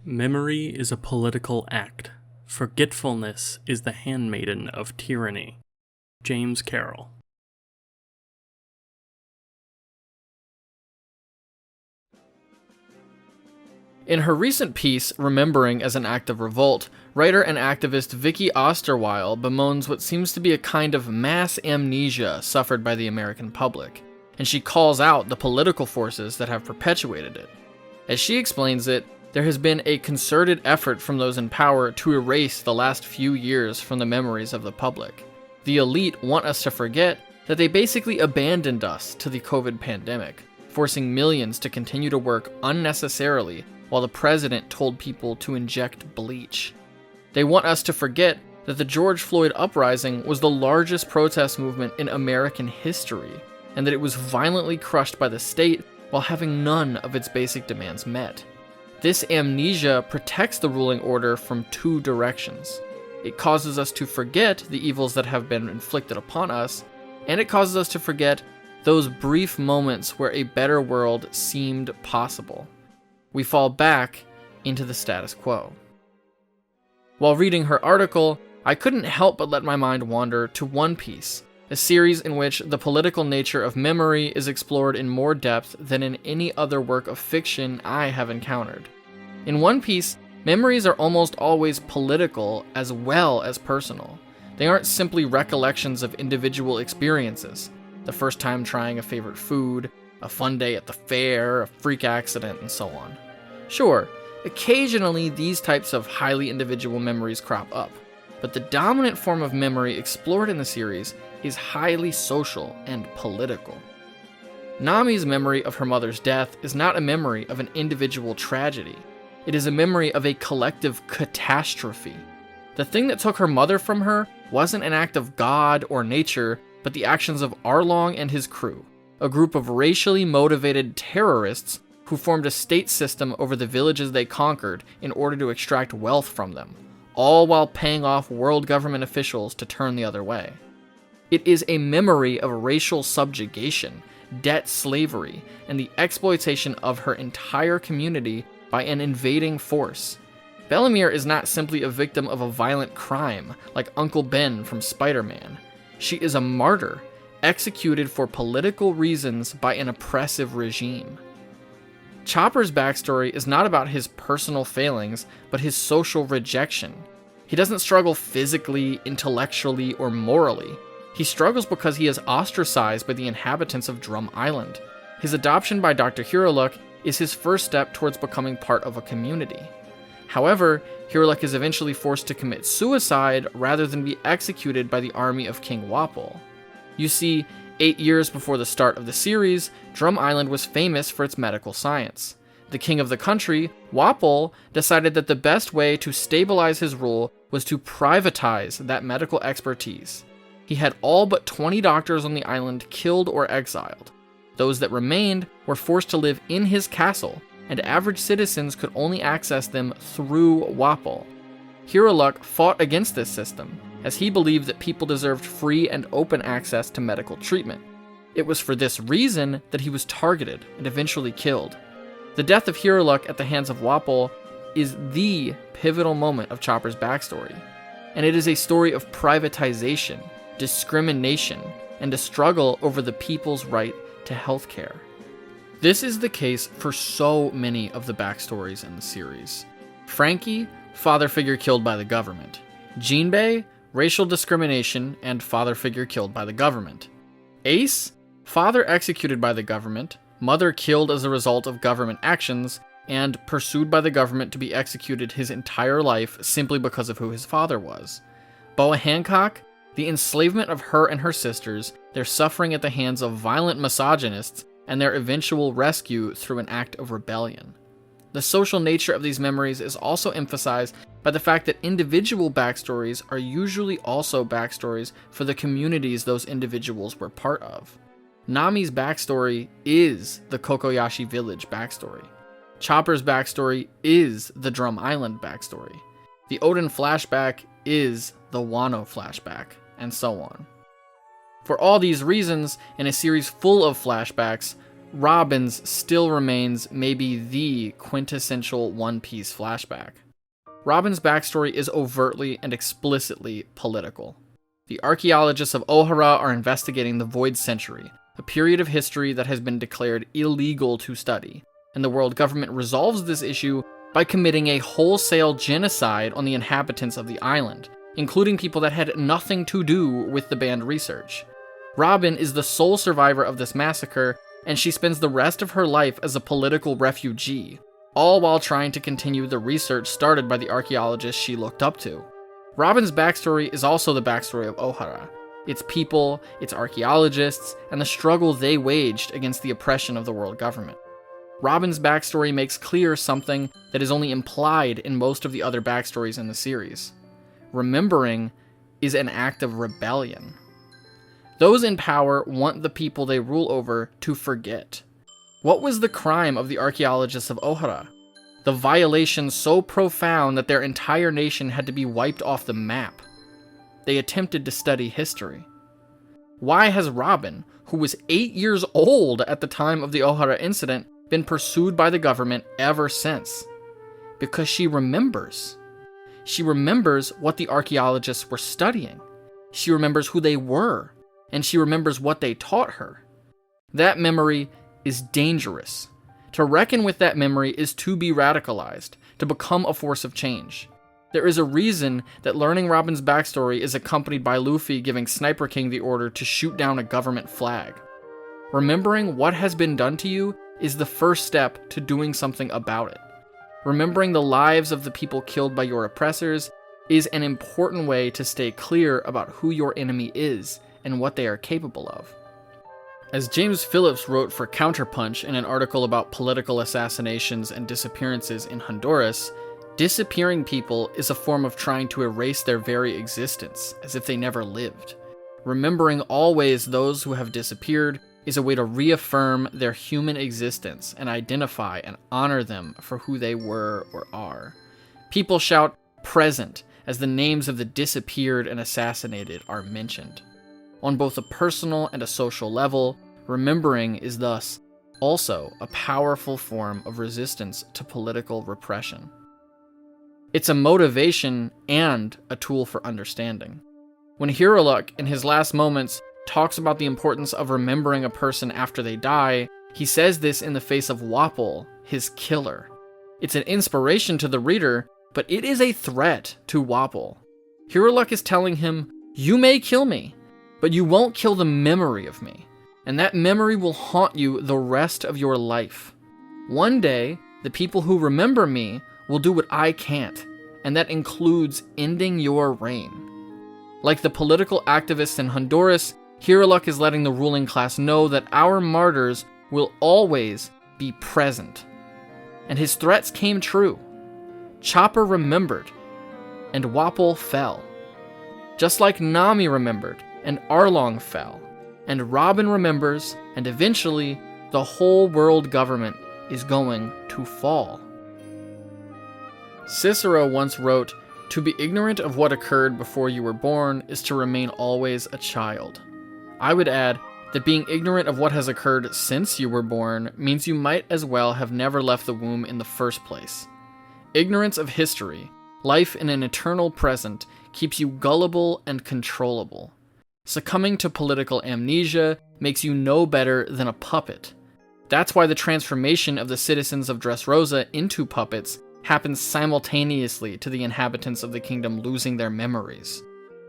Memory is a political act. Forgetfulness is the handmaiden of tyranny. James Carroll. In her recent piece, Remembering as an Act of Revolt, writer and activist Vicky Osterweil bemoans what seems to be a kind of mass amnesia suffered by the American public, and she calls out the political forces that have perpetuated it. As she explains it, there has been a concerted effort from those in power to erase the last few years from the memories of the public. The elite want us to forget that they basically abandoned us to the COVID pandemic, forcing millions to continue to work unnecessarily while the president told people to inject bleach. They want us to forget that the George Floyd uprising was the largest protest movement in American history, and that it was violently crushed by the state while having none of its basic demands met. This amnesia protects the ruling order from two directions. It causes us to forget the evils that have been inflicted upon us, and it causes us to forget those brief moments where a better world seemed possible. We fall back into the status quo. While reading her article, I couldn't help but let my mind wander to One Piece, a series in which the political nature of memory is explored in more depth than in any other work of fiction I have encountered. In One Piece, memories are almost always political as well as personal. They aren't simply recollections of individual experiences, the first time trying a favorite food, a fun day at the fair, a freak accident, and so on. Sure, occasionally these types of highly individual memories crop up, but the dominant form of memory explored in the series is highly social and political. Nami's memory of her mother's death is not a memory of an individual tragedy. It is a memory of a collective catastrophe. The thing that took her mother from her wasn't an act of God or nature, but the actions of Arlong and his crew, a group of racially motivated terrorists who formed a state system over the villages they conquered in order to extract wealth from them, all while paying off world government officials to turn the other way. It is a memory of racial subjugation, debt slavery, and the exploitation of her entire community by an invading force. Bellemere is not simply a victim of a violent crime, like Uncle Ben from Spider-Man. She is a martyr, executed for political reasons by an oppressive regime. Chopper's backstory is not about his personal failings, but his social rejection. He doesn't struggle physically, intellectually, or morally. He struggles because he is ostracized by the inhabitants of Drum Island. His adoption by Dr. Hiruluk is his first step towards becoming part of a community. However, Hiruluk is eventually forced to commit suicide rather than be executed by the army of King Wapol. You see, 8 years before the start of the series, Drum Island was famous for its medical science. The king of the country, Wapol, decided that the best way to stabilize his rule was to privatize that medical expertise. He had all but 20 doctors on the island killed or exiled. Those that remained were forced to live in his castle, and average citizens could only access them through Wapol. Hiruluk fought against this system, as he believed that people deserved free and open access to medical treatment. It was for this reason that he was targeted and eventually killed. The death of Hiruluk at the hands of Wapol is the pivotal moment of Chopper's backstory, and it is a story of privatization, discrimination, and a struggle over the people's right to healthcare. This is the case for so many of the backstories in the series. Frankie, father figure killed by the government. Jinbei, racial discrimination and father figure killed by the government. Ace, father executed by the government, mother killed as a result of government actions, and pursued by the government to be executed his entire life simply because of who his father was. Boa Hancock, the enslavement of her and her sisters, their suffering at the hands of violent misogynists, and their eventual rescue through an act of rebellion. The social nature of these memories is also emphasized by the fact that individual backstories are usually also backstories for the communities those individuals were part of. Nami's backstory is the Kokoyashi village backstory. Chopper's backstory is the Drum Island backstory. The Odin flashback is the Wano flashback, and so on. For all these reasons, in a series full of flashbacks, Robin's still remains maybe the quintessential One Piece flashback. Robin's backstory is overtly and explicitly political. The archaeologists of Ohara are investigating the Void Century, a period of history that has been declared illegal to study, and the world government resolves this issue by committing a wholesale genocide on the inhabitants of the island, including people that had nothing to do with the banned research. Robin is the sole survivor of this massacre, and she spends the rest of her life as a political refugee, all while trying to continue the research started by the archaeologists she looked up to. Robin's backstory is also the backstory of Ohara, its people, its archaeologists, and the struggle they waged against the oppression of the world government. Robin's backstory makes clear something that is only implied in most of the other backstories in the series. Remembering is an act of rebellion. Those in power want the people they rule over to forget. What was the crime of the archaeologists of Ohara? The violation so profound that their entire nation had to be wiped off the map. They attempted to study history. Why has Robin, who was 8 years old at the time of the Ohara incident, been pursued by the government ever since? Because she remembers. She remembers what the archaeologists were studying. She remembers who they were, and she remembers what they taught her. That memory is dangerous. To reckon with that memory is to be radicalized, to become a force of change. There is a reason that learning Robin's backstory is accompanied by Luffy giving Sniper King the order to shoot down a government flag. Remembering what has been done to you is the first step to doing something about it. Remembering the lives of the people killed by your oppressors is an important way to stay clear about who your enemy is and what they are capable of. As James Phillips wrote for Counterpunch in an article about political assassinations and disappearances in Honduras, disappearing people is a form of trying to erase their very existence, as if they never lived. Remembering always those who have disappeared is a way to reaffirm their human existence and identify and honor them for who they were or are. People shout present as the names of the disappeared and assassinated are mentioned. On both a personal and a social level, remembering is thus also a powerful form of resistance to political repression. It's a motivation and a tool for understanding. When Hiruluk, in his last moments, talks about the importance of remembering a person after they die, he says this in the face of Wapol, his killer. It's an inspiration to the reader, but it is a threat to Wapol. Hiruluk is telling him, "You may kill me, but you won't kill the memory of me, and that memory will haunt you the rest of your life. One day, the people who remember me will do what I can't, and that includes ending your reign." Like the political activists in Honduras, Hiruluk is letting the ruling class know that our martyrs will always be present. And his threats came true. Chopper remembered, and Wapol fell. Just like Nami remembered, and Arlong fell, and Robin remembers, and eventually, the whole world government is going to fall. Cicero once wrote, "To be ignorant of what occurred before you were born is to remain always a child." I would add that being ignorant of what has occurred since you were born means you might as well have never left the womb in the first place. Ignorance of history, life in an eternal present, keeps you gullible and controllable. Succumbing to political amnesia makes you no better than a puppet. That's why the transformation of the citizens of Dressrosa into puppets happens simultaneously to the inhabitants of the kingdom losing their memories.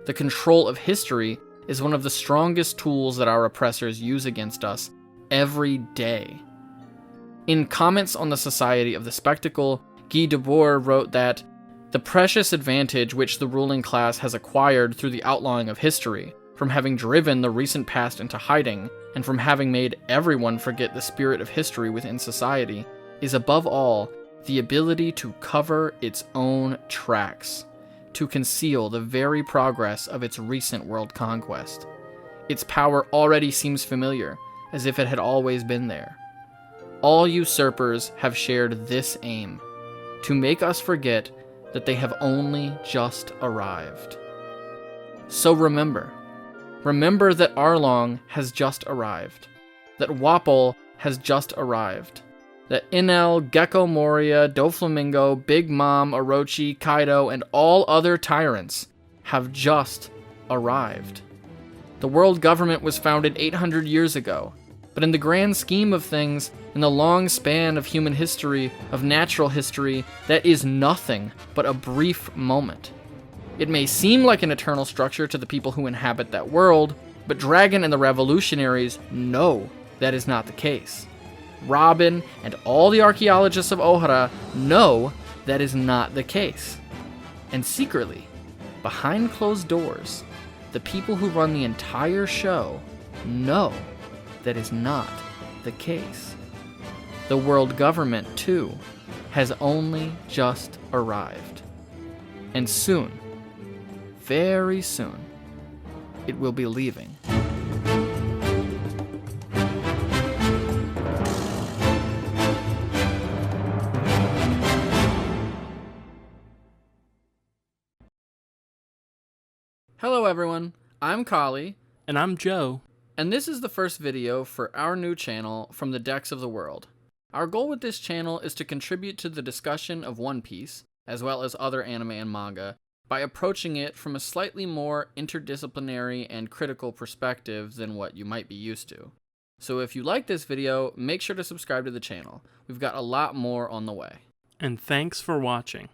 The control of history is one of the strongest tools that our oppressors use against us every day. In Comments on the Society of the Spectacle, Guy Debord wrote that the precious advantage which the ruling class has acquired through the outlawing of history, from having driven the recent past into hiding, and from having made everyone forget the spirit of history within society, is above all the ability to cover its own tracks, to conceal the very progress of its recent world conquest. Its power already seems familiar, as if it had always been there. All usurpers have shared this aim, to make us forget that they have only just arrived. So remember that Arlong has just arrived, that Wapol has just arrived. That Enel, Gecko Moria, Doflamingo, Big Mom, Orochi, Kaido, and all other tyrants have just arrived. The world government was founded 800 years ago, but in the grand scheme of things, in the long span of human history, of natural history, that is nothing but a brief moment. It may seem like an eternal structure to the people who inhabit that world, but Dragon and the revolutionaries know that is not the case. Robin and all the archaeologists of Ohara know that is not the case. And secretly, behind closed doors, the people who run the entire show know that is not the case. The world government, too, has only just arrived. And soon, very soon, it will be leaving. Hello everyone, I'm Kali, And I'm Joe. and this is the first video for our new channel, From the Decks of the World. Our goal with this channel is to contribute to the discussion of One Piece, as well as other anime and manga, by approaching it from a slightly more interdisciplinary and critical perspective than what you might be used to. So if you like this video, make sure to subscribe to the channel. We've got a lot more on the way. And thanks for watching.